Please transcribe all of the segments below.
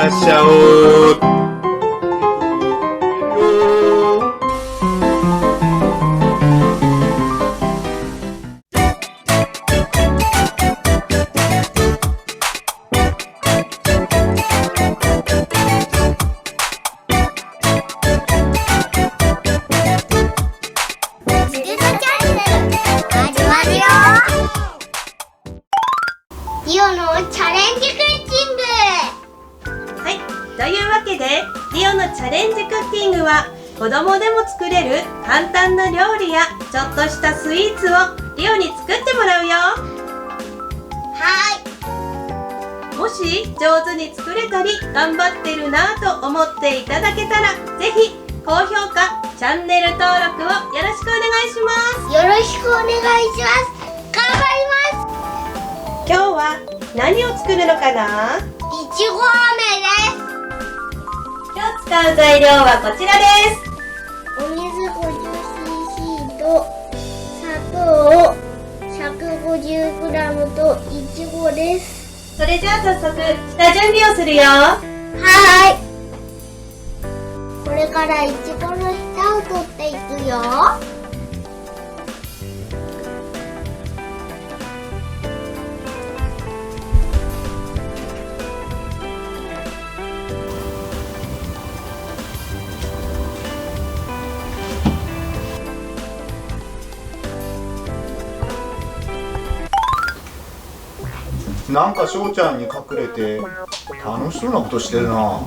らっしゃお。リオのチャレンジクッキング。はい、というわけでリオのチャレンジクッキングは子供でも作れる簡単な料理やちょっとしたスイーツをリオに作ってもらうよ。もし上手に作れたり頑張ってるなぁと思っていただけたら、ぜひ高評価、チャンネル登録をよろしくお願いします。よろしくお願いします。頑張ります。今日は何を作るのかな？いちご飴です。今日使う材料はこちらです。お水 50cc と砂糖 150g といちごです。それじゃあ早速下準備をするよ。はい。これからいちごの下を取っていくよ。なんか翔ちゃんに隠れて楽しそうなことしてるな。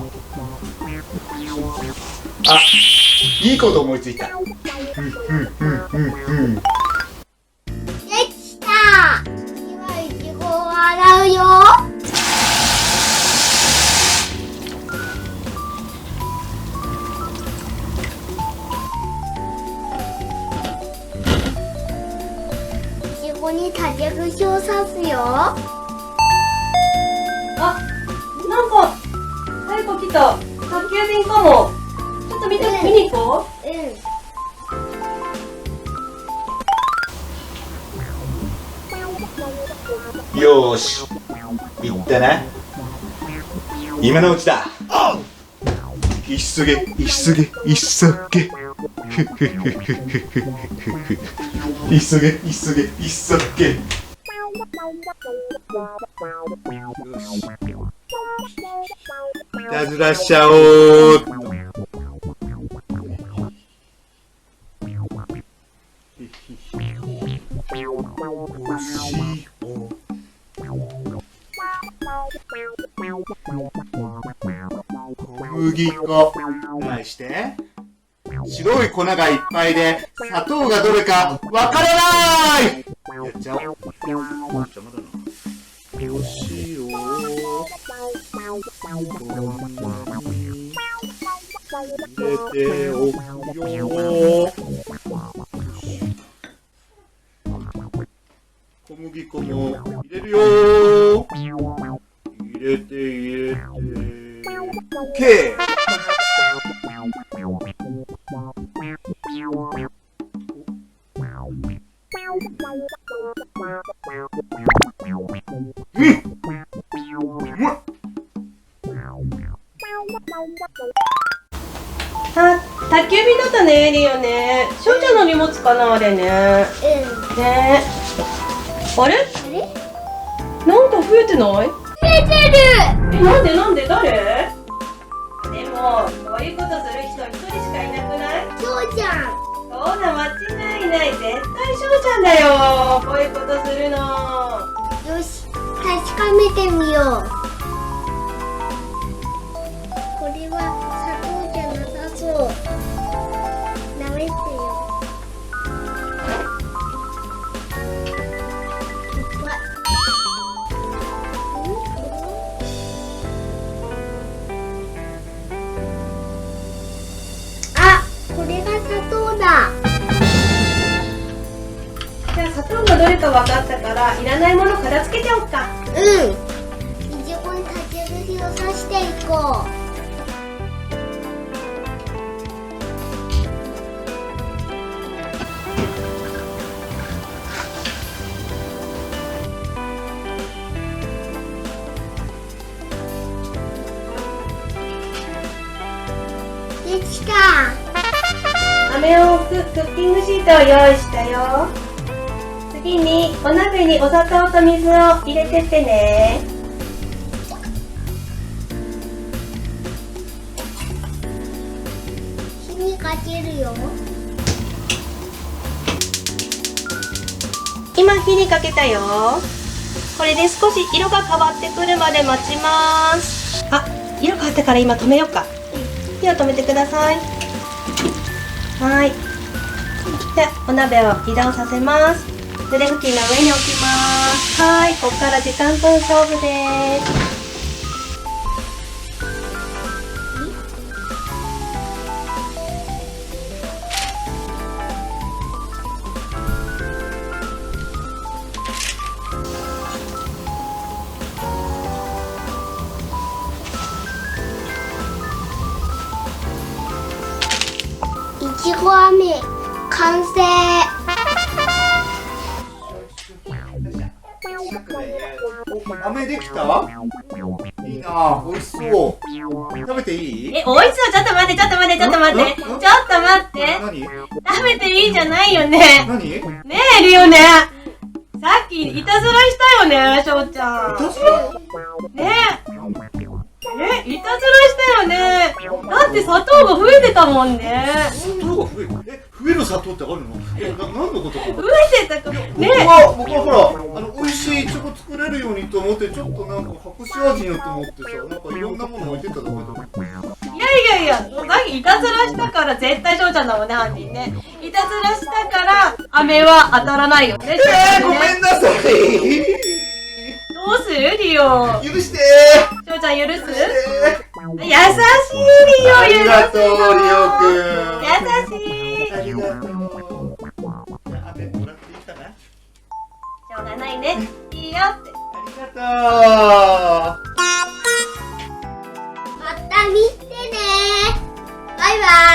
あ、いいこと思いついた。できた。次はいちごを洗うよ。いちごに竹串を刺すよ。あ、なんか誰か来た。宅急便かも。ちょっと見て、見に行こう。よーし、行ったな。今のうちだ。急げ急げ急げ急げ急げ急げ。いたずらしちゃおう。小麦粉返して白い粉がいっぱいで砂糖がどれかわからない。やっちゃおう。邪魔だな。お塩を入れておくよ。小麦粉も入れるよ。入れて入れて OK。 あ、宅急便だったね、リオね。翔ちゃんの荷物かな、あれね。ね。あれ？なんか増えてない？増えてる。なんで誰？でも、こういうことする人一人しかいなくない？そうじゃん。そうだ、間違いない。絶対翔ちゃんだよ。こういうことするの。よし、確かめてみよう。これは砂糖じゃなさそう。舐めてよ。いっぱい。あ、これが砂糖だ。じゃあ砂糖がどれか分かったから、いらないもの片付けておくか。いちごに竹串を刺していこう。した。飴を置くクッキングシートを用意したよ。次にお鍋にお砂糖と水を入れてってね。火にかけるよ。今火にかけたよ。これで少し色が変わってくるまで待ちます。あ、色変わったから今止めようか。火を止めてください。はい。で、お鍋を移動させます。濡れ布巾の上に置きます。はい、ここから時間分勝負です。いちご飴完成。飴できた？いいな、美味しそう。食べていい？え、おいしそう。ちょっと待って、ちょっと待って、ちょっと待って。ちょっと待って。何？食べていいじゃないよね。何？ねえ、リオね。さっきいたずらしたよね、しょうちゃん。いたずら？ねえ、いたずらしたよね。だって砂糖が増えてたもんね。砂糖が増える砂糖ってあるの？何のことかな？増えてたか。ね僕はほら、美味しいイチゴ作れるようにと思って、ちょっとなんか隠し味によって思ってさ、なんかいろんなもの置いてただけだ。いや、さっきいたずらしたから絶対しょうちゃんだもんね、犯人ね。いたずらしたから飴は当たらないよね。ごめんなさい。どうするリオ。許してしょうちゃん許す？ー。優しいリオ、ありがとう、リオくん。優しい。ありがとう。じゃあ、飴もらっていいかな？しょうがないね。いいよって。ありがとう。また見てね。バイバイ。